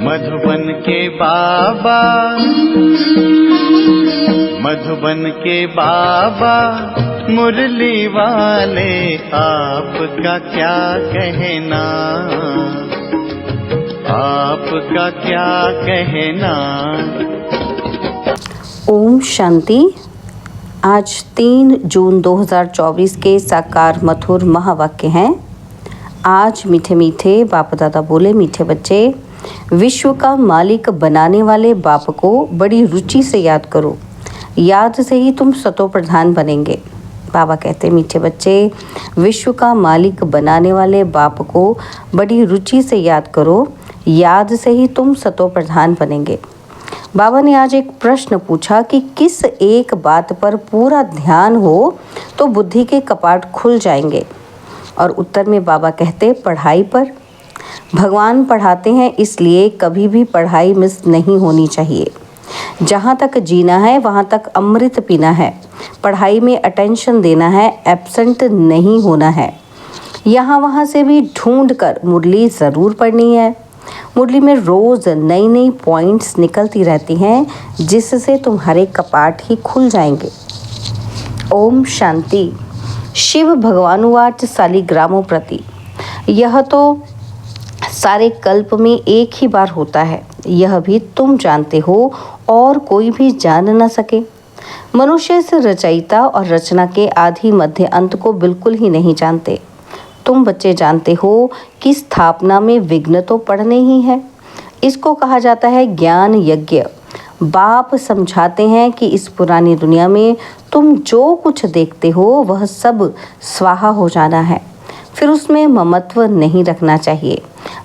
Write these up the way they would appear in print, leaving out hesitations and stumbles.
मधुबन के बाबा, मधुबन के बाबा मुरली वाले, आपका क्या कहना, आपका क्या कहना। ओम शांति। आज 3 जून 2024 के साकार मधुर महावाक्य हैं। आज मीठे मीठे बाप दादा बोले, मीठे बच्चे, विश्व का मालिक बनाने वाले बाप को बड़ी रुचि से याद करो, याद से ही तुम सतो प्रधान बनेंगे। बाबा कहते, मीठे बच्चे, विश्व का मालिक बनाने वाले बाप को बड़ी रुचि से याद करो, याद से ही तुम सतो प्रधान बनेंगे। बाबा ने आज एक प्रश्न पूछा कि किस एक बात पर पूरा ध्यान हो तो बुद्धि के कपाट खुल जाएंगे। और उत्तर में बाबा कहते, पढ़ाई पर। भगवान पढ़ाते हैं, इसलिए कभी भी पढ़ाई मिस नहीं होनी चाहिए। जहाँ तक जीना है वहाँ तक अमृत पीना है। पढ़ाई में अटेंशन देना है, एब्सेंट नहीं होना है। यहाँ वहाँ से भी ढूंढ कर मुरली ज़रूर पढ़नी है। मुरली में रोज़ नई नई पॉइंट्स निकलती रहती हैं, जिससे तुम्हारे कपाट ही खुल जाएंगे। ओम शांति। शिव भगवानुवाच सालिग्रामो प्रति। यह तो सारे कल्प में एक ही बार होता है, यह भी तुम जानते हो और कोई भी जान न सके। मनुष्य इस रचयिता और रचना के आदि मध्य अंत को बिल्कुल ही नहीं जानते। तुम बच्चे जानते हो कि स्थापना में विघ्न तो पड़ने ही है। इसको कहा जाता है ज्ञान यज्ञ। बाप समझाते हैं कि इस पुरानी दुनिया में तुम जो कुछ देखते हो वह सब स्वाहा हो जाना है, फिर उसमें ममत्व नहीं रखना चाहिए।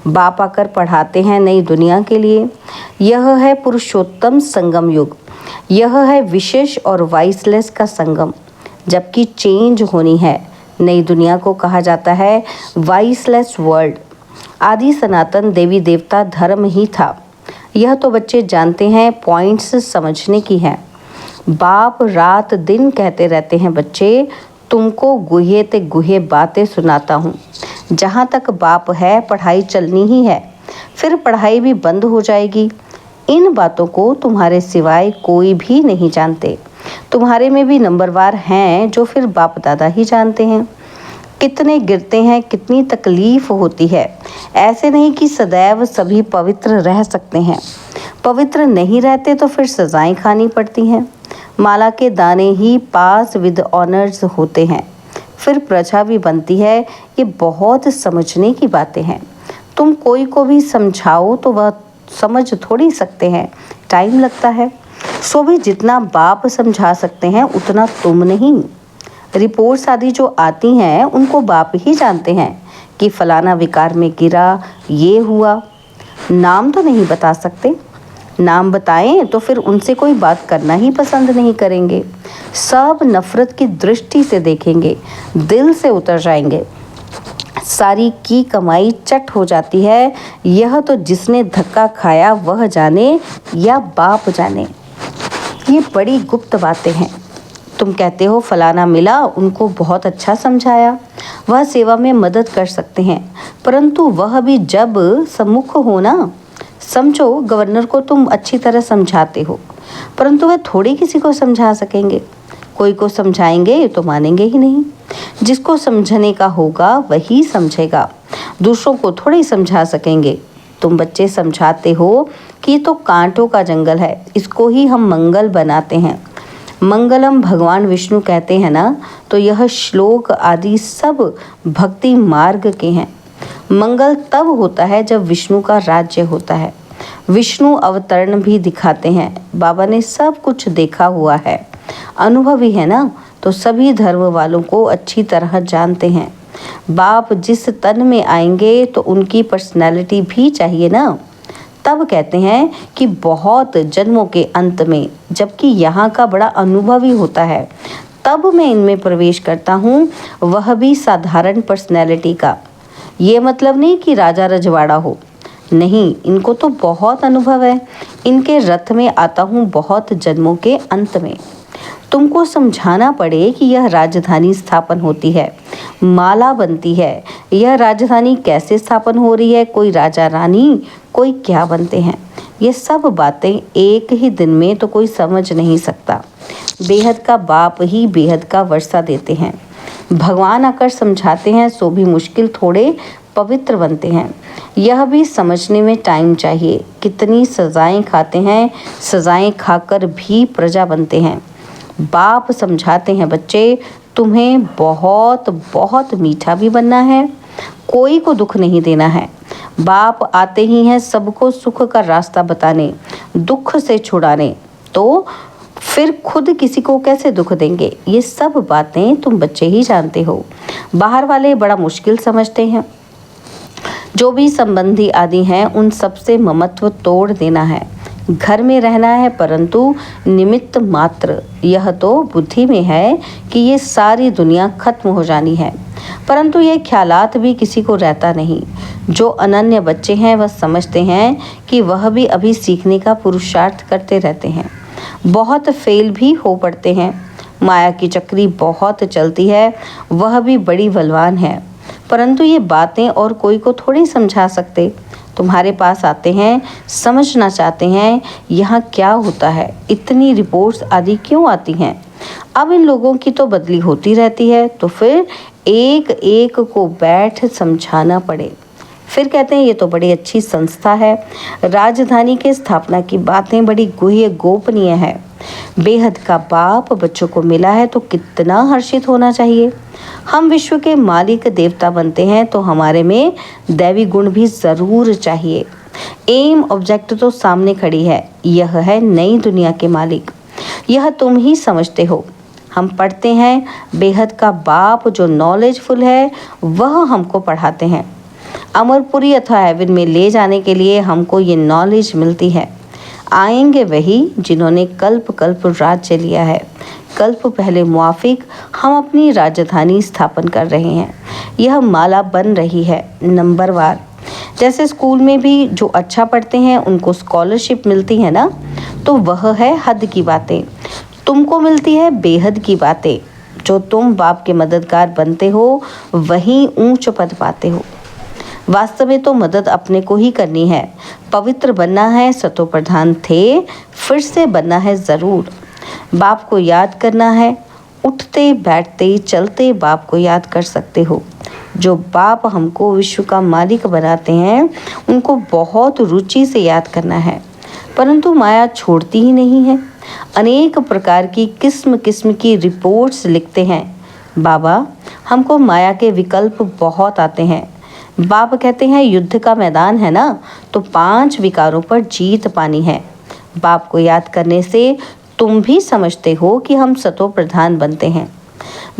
बाप आकर पढ़ाते हैं नई दुनिया के लिए। यह है पुरुषोत्तम संगम युग। यह है विशेष और वाइसलेस का संगम, जबकि चेंज होनी है। नई दुनिया को कहा जाता है वाइसलेस वर्ल्ड। आदि सनातन देवी देवता धर्म ही था। यह तो बच्चे जानते हैं, पॉइंट्स समझने की है। बाप रात दिन कहते रहते हैं, बच्चे तुमको गुहे ते गुहे बातें सुनाता हूँ। जहाँ तक बाप है पढ़ाई चलनी ही है, फिर पढ़ाई भी बंद हो जाएगी। इन बातों को तुम्हारे सिवाय कोई भी नहीं जानते। तुम्हारे में भी नंबरवार हैं जो फिर बाप दादा ही जानते हैं। कितने गिरते हैं, कितनी तकलीफ होती है। ऐसे नहीं कि सदैव सभी पवित्र रह सकते हैं। पवित्र नहीं रहते तो फिर सजाएं खानी पड़ती हैं। माला के दाने ही पास विद ऑनर्स होते हैं, फिर प्रजा भी बनती है। ये बहुत समझने की बातें हैं। तुम कोई को भी समझाओ तो वह समझ थोड़ी सकते हैं, टाइम लगता है। सो भी जितना बाप समझा सकते हैं उतना तुम नहीं। रिपोर्ट्स आदि जो आती हैं उनको बाप ही जानते हैं कि फलाना विकार में गिरा, ये हुआ। नाम तो नहीं बता सकते। नाम बताएं तो फिर उनसे कोई बात करना ही पसंद नहीं करेंगे। सब नफरत की दृष्टि से देखेंगे, दिल से उतर जाएंगे। सारी की कमाई चट हो जाती है। यह तो जिसने धक्का खाया वह जाने या बाप जाने। ये बड़ी गुप्त बातें हैं। तुम कहते हो फलाना मिला, उनको बहुत अच्छा समझाया, वह सेवा में मदद कर सकते हैं, परंतु वह भी जब सम्मुख हो ना। समझो गवर्नर को तुम अच्छी तरह समझाते हो, परंतु वह थोड़ी किसी को समझा सकेंगे। कोई को समझाएंगे तो मानेंगे ही नहीं। जिसको समझने का होगा वही समझेगा, दूसरों को थोड़ी समझा सकेंगे। तुम बच्चे समझाते हो कि ये तो कांटों का जंगल है, इसको ही हम मंगल बनाते हैं। मंगलम भगवान विष्णु कहते हैं ना, तो यह श्लोक आदि सब भक्ति मार्ग के हैं। मंगल तब होता है जब विष्णु का राज्य होता है। विष्णु अवतरण भी दिखाते हैं। बाबा ने सब कुछ देखा हुआ है, अनुभवी है ना, तो सभी धर्म वालों को अच्छी तरह जानते हैं। बाप जिस तन में आएंगे तो उनकी पर्सनैलिटी भी चाहिए ना। तब कहते हैं कि बहुत जन्मों के अंत में, जबकि यहाँ का बड़ा अनुभवी होता है, तब मैं इनमें प्रवेश करता हूँ, वह भी साधारण पर्सनैलिटी का। ये मतलब नहीं कि राजा रजवाड़ा हो, नहीं, इनको तो बहुत अनुभव है। इनके रथ में आता हूँ बहुत जन्मों के अंत में। तुमको समझाना पड़े कि यह राजधानी स्थापन होती है, माला बनती है। यह राजधानी कैसे स्थापन हो रही है, कोई राजा रानी, कोई क्या बनते हैं। ये सब बातें एक ही दिन में तो कोई समझ नहीं सकता। बेहद का बाप ही बेहद का वर्षा देते हैं। भगवान आकर समझाते हैं सो भी मुश्किल थोड़े पवित्र बनते हैं। यह भी समझने में टाइम चाहिए। कितनी सजाएं खाते हैं, सजाएं खाकर भी प्रजा बनते हैं। बाप समझाते हैं, बच्चे तुम्हें बहुत बहुत मीठा भी बनना है, कोई को दुख नहीं देना है। बाप आते ही हैं सबको सुख का रास्ता बताने, दुख से छुड़ाने, तो फिर खुद किसी को कैसे दुख देंगे। ये सब बातें तुम बच्चे ही जानते हो। बाहर वाले बड़ा मुश्किल समझते हैं। जो भी संबंधी आदि हैं उन सबसे ममत्व तोड़ देना है। घर में रहना है परंतु निमित्त मात्र। यह तो बुद्धि में है कि ये सारी दुनिया खत्म हो जानी है, परंतु ये ख्यालात भी किसी को रहता नहीं। जो अनन्य बच्चे हैं वह समझते हैं कि वह भी अभी सीखने का पुरुषार्थ करते रहते हैं, बहुत फेल भी हो पड़ते हैं। माया की चक्री बहुत चलती है, वह भी बड़ी बलवान है, परंतु ये बातें और कोई को थोड़ी समझा सकते। तुम्हारे पास आते हैं, समझना चाहते हैं यहाँ क्या होता है, इतनी रिपोर्ट्स आदि क्यों आती हैं। अब इन लोगों की तो बदली होती रहती है, तो फिर एक एक को बैठ समझाना पड़े। फिर कहते हैं ये तो बड़ी अच्छी संस्था है, राजधानी के स्थापना की बातें बड़ी गुह्य गोपनीय है। बेहद का बाप बच्चों को मिला है तो कितना हर्षित होना चाहिए। हम विश्व के मालिक देवता बनते हैं तो हमारे में दैवी गुण भी ज़रूर चाहिए। एम ऑब्जेक्ट तो सामने खड़ी है, यह है नई दुनिया के मालिक। यह तुम ही समझते हो। हम पढ़ते हैं, बेहद का बाप जो नॉलेजफुल है वह हमको पढ़ाते हैं। अमरपुरी अथवा हेवन में ले जाने के लिए हमको ये नॉलेज मिलती है। आएंगे वही जिन्होंने कल्प कल्प राज्य लिया है। कल्प पहले मुआफिक हम अपनी राजधानी स्थापन कर रहे हैं। यह माला बन रही है नंबरवार। जैसे स्कूल में भी जो अच्छा पढ़ते हैं उनको स्कॉलरशिप मिलती है ना, तो वह है हद की बातें। तुमको मिलती है बेहद की बातें। जो तुम बाप के मददगार बनते हो वहीं ऊंच पद पाते हो। वास्तव में तो मदद अपने को ही करनी है। पवित्र बनना है, सतो प्रधान थे, फिर से बनना है ज़रूर। बाप को याद करना है, उठते बैठते चलते बाप को याद कर सकते हो। जो बाप हमको विश्व का मालिक बनाते हैं उनको बहुत रुचि से याद करना है, परंतु माया छोड़ती ही नहीं है। अनेक प्रकार की किस्म किस्म की रिपोर्ट्स लिखते हैं। बाबा हमको माया के विकल्प बहुत आते हैं। बाप कहते हैं युद्ध का मैदान है ना, तो 5 विकारों पर जीत पानी है। बाप को याद करने से तुम भी समझते हो कि हम सतो प्रधान बनते हैं।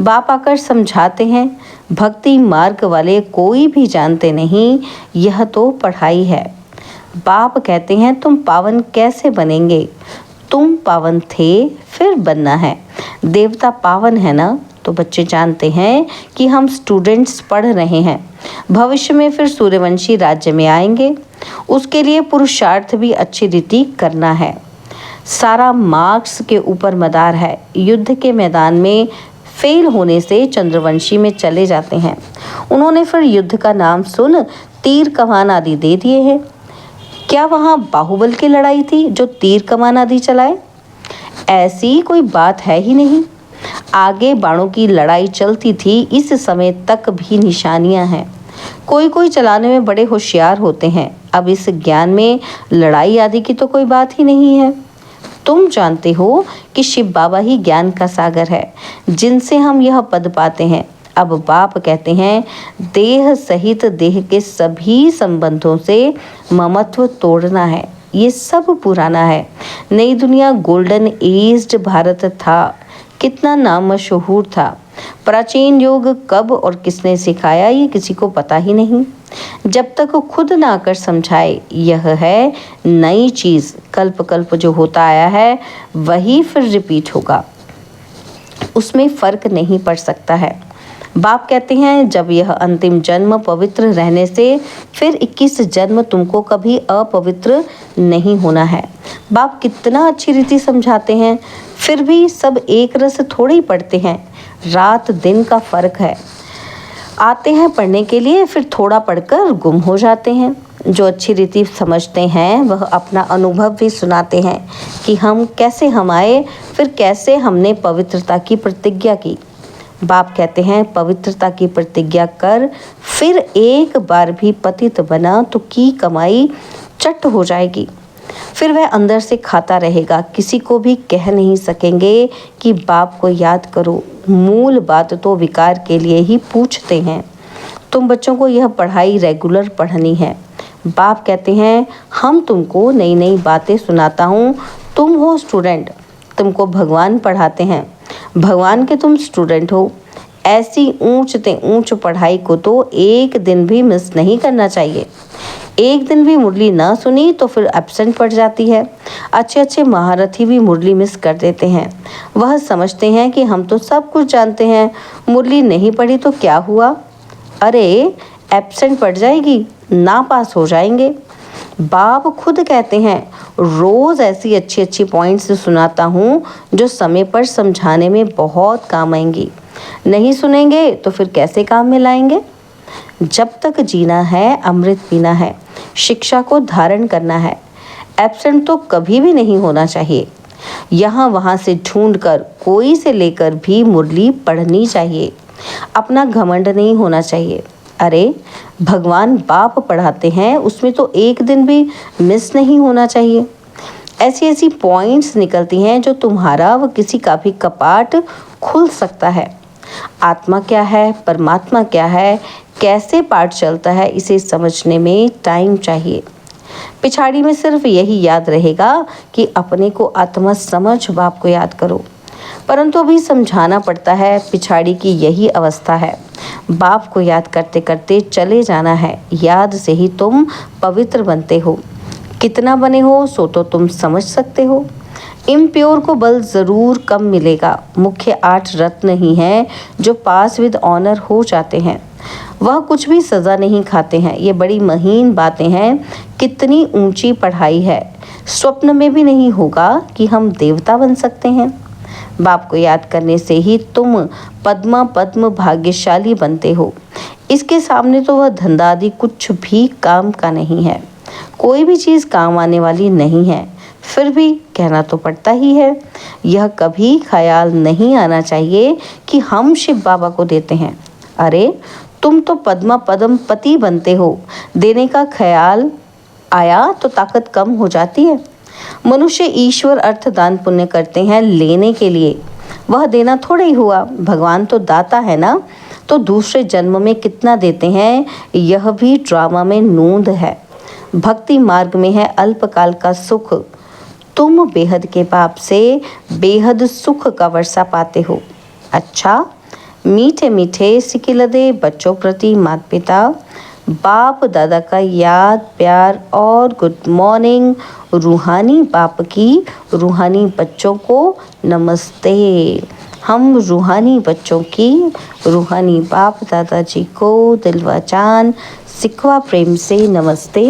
बाप आकर समझाते हैं, भक्ति मार्ग वाले कोई भी जानते नहीं, यह तो पढ़ाई है। बाप कहते हैं तुम पावन कैसे बनेंगे। तुम पावन थे, फिर बनना है। देवता पावन है ना, तो बच्चे जानते हैं कि हम स्टूडेंट्स पढ़ रहे हैं। भविष्य में फिर सूर्यवंशी राज्य में आएंगे, उसके लिए पुरुषार्थ भी अच्छी रीति करना है। सारा मार्क्स के ऊपर मदार है। युद्ध के मैदान में फेल होने से चंद्रवंशी में चले जाते हैं। उन्होंने फिर युद्ध का नाम सुन तीर कमान आदि दे दिए हैं। क्या वहाँ बाहुबल की लड़ाई थी जो तीर कमान आदि चलाए? ऐसी कोई बात है ही नहीं। आगे बाणों की लड़ाई चलती थी, इस समय तक भी निशानियां हैं। कोई कोई चलाने में बड़े होशियार होते हैं। अब इस ज्ञान में लड़ाई आदि की तो कोई बात ही नहीं है। तुम जानते हो कि शिव बाबा ही ज्ञान का सागर है, जिनसे हम यह पद पाते हैं। अब बाप कहते हैं देह सहित देह के सभी संबंधों से ममत्व तोड़ना है। ये सब पुराना है। नई दुनिया गोल्डन एज्ड भारत था, कितना नाम मशहूर था। प्राचीन योग कब और किसने सिखाया ये किसी को पता ही नहीं, जब तक खुद ना आकर समझाए। यह है नई चीज़। कल्प कल्प जो होता आया है वही फिर रिपीट होगा, उसमें फ़र्क नहीं पड़ सकता है। बाप कहते हैं जब यह अंतिम जन्म पवित्र रहने से फिर 21 जन्म तुमको कभी अपवित्र नहीं होना है। बाप कितना अच्छी रीति समझाते हैं, फिर भी सब एक रस थोड़े ही पढ़ते हैं। रात दिन का फर्क है। आते हैं पढ़ने के लिए, फिर थोड़ा पढ़कर गुम हो जाते हैं। जो अच्छी रीति समझते हैं वह अपना अनुभव भी सुनाते हैं कि हम कैसे हम आए, फिर कैसे हमने पवित्रता की प्रतिज्ञा की। बाप कहते हैं पवित्रता की प्रतिज्ञा कर, फिर एक बार भी पतित बना तो की कमाई चट हो जाएगी। फिर वह अंदर से खाता रहेगा। किसी को भी कह नहीं सकेंगे कि बाप को याद करो। मूल बात तो विकार के लिए ही पूछते हैं। तुम बच्चों को यह पढ़ाई रेगुलर पढ़नी है। बाप कहते हैं हम तुमको नई नई बातें सुनाता हूँ। तुम हो स्टूडेंट, तुमको भगवान पढ़ाते हैं। भगवान के तुम स्टूडेंट हो। ऐसी ऊंच से ऊंच पढ़ाई को तो एक दिन भी मिस नहीं करना चाहिए। एक दिन भी मुरली ना सुनी तो फिर एब्सेंट पड़ जाती है। अच्छे अच्छे महारथी भी मुरली मिस कर देते हैं। वह समझते हैं कि हम तो सब कुछ जानते हैं, मुरली नहीं पढ़ी तो क्या हुआ। अरे एब्सेंट पड़ जाएगी, ना पास हो जाएंगे। बाप खुद कहते हैं रोज़ ऐसी अच्छी अच्छी पॉइंट्स सुनाता हूँ जो समय पर समझाने में बहुत काम आएंगी। नहीं सुनेंगे तो फिर कैसे काम में लाएंगे। जब तक जीना है अमृत पीना है, शिक्षा को धारण करना है। एब्सेंट तो कभी भी नहीं होना चाहिए। यहाँ वहाँ से ढूंढकर कोई से लेकर भी मुरली पढ़नी चाहिए। अपना घमंड नहीं होना चाहिए। अरे भगवान बाप पढ़ाते हैं, उसमें तो एक दिन भी मिस नहीं होना चाहिए। ऐसी ऐसी पॉइंट्स निकलती हैं जो तुम्हारा व किसी का भी कपाट खुल सकता है। आत्मा क्या है, परमात्मा क्या है, कैसे पाठ चलता है, इसे समझने में टाइम चाहिए। पिछाड़ी में सिर्फ यही याद रहेगा कि अपने को आत्मा समझ बाप को याद करो, परंतु अभी समझाना पड़ता है। पिछाड़ी की यही अवस्था है। बाप को याद करते करते चले जाना है। याद से ही तुम पवित्र बनते हो। कितना बने हो सो तो तुम समझ सकते हो। इम्प्योर को बल ज़रूर कम मिलेगा। मुख्य 8 रत्न ही हैं जो पास विद ऑनर हो जाते हैं। वह कुछ भी सज़ा नहीं खाते हैं। ये बड़ी महीन बातें हैं। कितनी ऊंची पढ़ाई है। स्वप्न में भी नहीं होगा कि हम देवता बन सकते हैं। बाप को याद करने से ही तुम पद्म भाग्यशाली बनते हो। इसके सामने तो वह धंधा आदि कुछ भी काम का नहीं है। कोई भी चीज़ काम आने वाली नहीं है, फिर भी कहना तो पड़ता ही है। यह कभी ख्याल नहीं आना चाहिए कि हम शिव बाबा को देते हैं। अरे तुम तो पद्म पति बनते हो। देने का ख्याल आया तो ताकत कम हो जाती है। मनुष्य ईश्वर अर्थ दान पुण्य करते हैं लेने के लिए। वह देना थोड़ा ही हुआ। भगवान तो दाता है ना, तो दूसरे जन्म में कितना देते हैं यह भी ड्रामा में नूंद है। भक्ति मार्ग में है अल्पकाल का सुख। तुम बेहद के पाप से बेहद सुख का वर्षा पाते हो। अच्छा, मीठे मीठे सिकिलदे बच्चों प्रति माता पिता बाप दादा का याद प्यार और गुड मॉर्निंग। रूहानी बाप की रूहानी बच्चों को नमस्ते। हम रूहानी बच्चों की रूहानी बाप दादाजी को दिलवा जान सिखवा प्रेम से नमस्ते।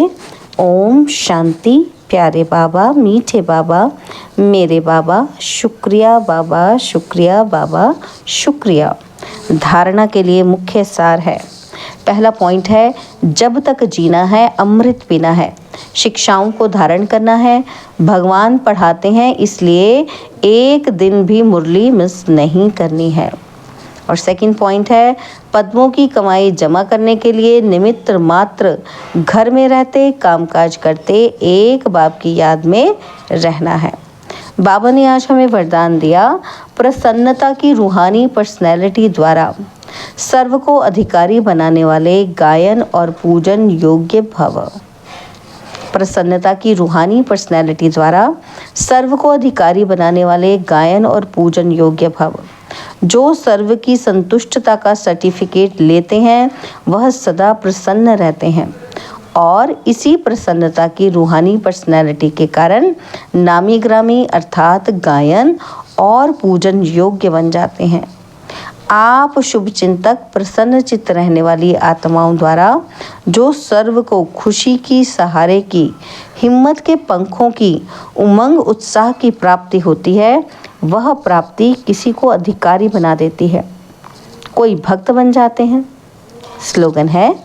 ओम शांति। प्यारे बाबा, मीठे बाबा, मेरे बाबा, शुक्रिया बाबा, शुक्रिया बाबा, शुक्रिया। धारणा के लिए मुख्य सार है। पहला पॉइंट है जब तक जीना है अमृत पीना है। शिक्षाओं को धारण करना है। भगवान पढ़ाते हैं इसलिए एक दिन भी मुरली मिस नहीं करनी है। और सेकंड पॉइंट है पद्मों की कमाई जमा करने के लिए निमित्त मात्र घर में रहते कामकाज करते एक बाप की याद में रहना है। बाबा ने आज हमें वरदान दिया प्रसन्नता की रूहानी पर्सनैलिटी द्वारा सर्व को अधिकारी बनाने वाले गायन और पूजन योग्य भव। प्रसन्नता की रूहानी पर्सनैलिटी द्वारा सर्व को अधिकारी बनाने वाले गायन और पूजन योग्य भव। जो सर्व की संतुष्टता का सर्टिफिकेट लेते हैं वह सदा प्रसन्न रहते हैं और इसी प्रसन्नता की रूहानी पर्सनैलिटी के कारण नामी ग्रामी अर्थात गायन और पूजन योग्य बन जाते हैं। आप शुभ चिंतक प्रसन्न चित्त रहने वाली आत्माओं द्वारा जो सर्व को खुशी की, सहारे की, हिम्मत के पंखों की, उमंग उत्साह की प्राप्ति होती है, वह प्राप्ति किसी को अधिकारी बना देती है, कोई भक्त बन जाते हैं। स्लोगन है,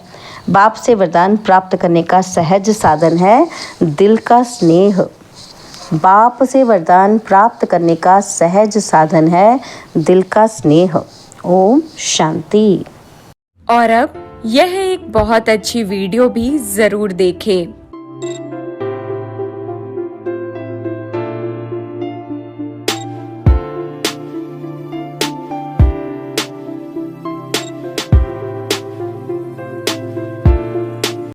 बाप से वरदान प्राप्त करने का सहज साधन है दिल का स्नेह। बाप से वरदान प्राप्त करने का सहज साधन है दिल का स्नेह। ओम शांति। और अब यह एक बहुत अच्छी वीडियो भी जरूर देखें।